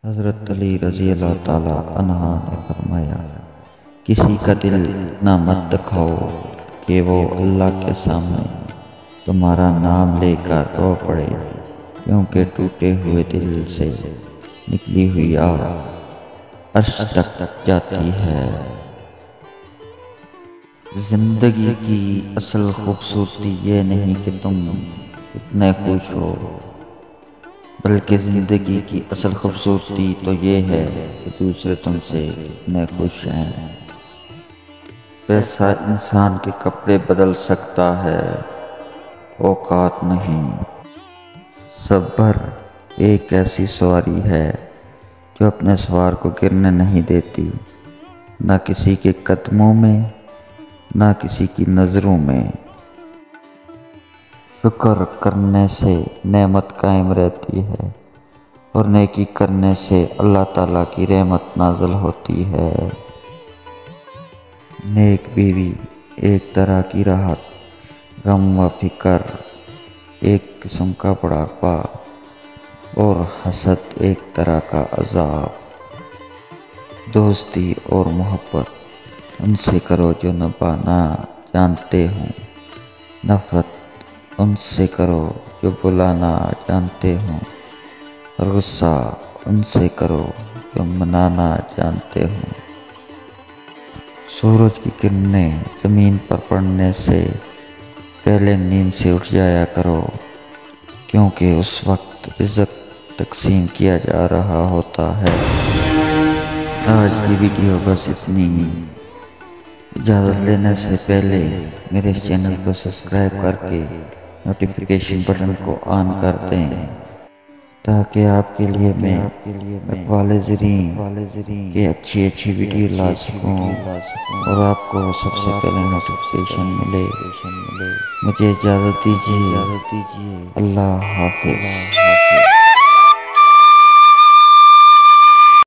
حضرت علی رضی اللہ تعالی عنہ نے فرمایا، کسی کا دل اتنا مت دکھاؤ کہ وہ اللہ کے سامنے تمہارا نام لے کر رو پڑے، کیونکہ ٹوٹے ہوئے دل سے نکلی ہوئی آگ عرش تک جاتی ہے۔ زندگی کی اصل خوبصورتی یہ نہیں کہ تم اتنے خوش ہو، بلکہ زندگی کی اصل خوبصورتی تو یہ ہے کہ دوسرے تم سے اتنے خوش ہیں۔ پیسہ انسان کے کپڑے بدل سکتا ہے، اوقات نہیں۔ صبر ایک ایسی سواری ہے جو اپنے سوار کو گرنے نہیں دیتی، نہ کسی کے قدموں میں نہ کسی کی نظروں میں۔ شکر کرنے سے نعمت قائم رہتی ہے اور نیکی کرنے سے اللہ تعالیٰ کی رحمت نازل ہوتی ہے۔ نیک بیوی ایک طرح کی راحت، غم و فکر ایک قسم کا بڑھاپا اور حسد ایک طرح کا عذاب۔ دوستی اور محبت ان سے کرو جو نبھانا جانتے ہوں، نفرت ان سے کرو جو بلانا جانتے ہوں، غصہ ان سے کرو جو منانا جانتے ہوں۔ سورج کی کرنیں زمین پر پڑنے سے پہلے نیند سے اٹھ جایا کرو، کیونکہ اس وقت رزق تقسیم کیا جا رہا ہوتا ہے۔ آج کی ویڈیو بس اتنی ہی۔ اجازت لینے سے پہلے میرے اس چینل کو سبسکرائب کر کے نوٹیفیکیشن بٹن کو آن کر دیں، تاکہ آپ کے لیے میں اقوال زرین کے اچھی ویڈیو لا سکوں اور آپ کو سب سے پہلے نوٹیفیکیشن ملے۔ مجھے اجازت دیجیے۔ اللہ حافظ۔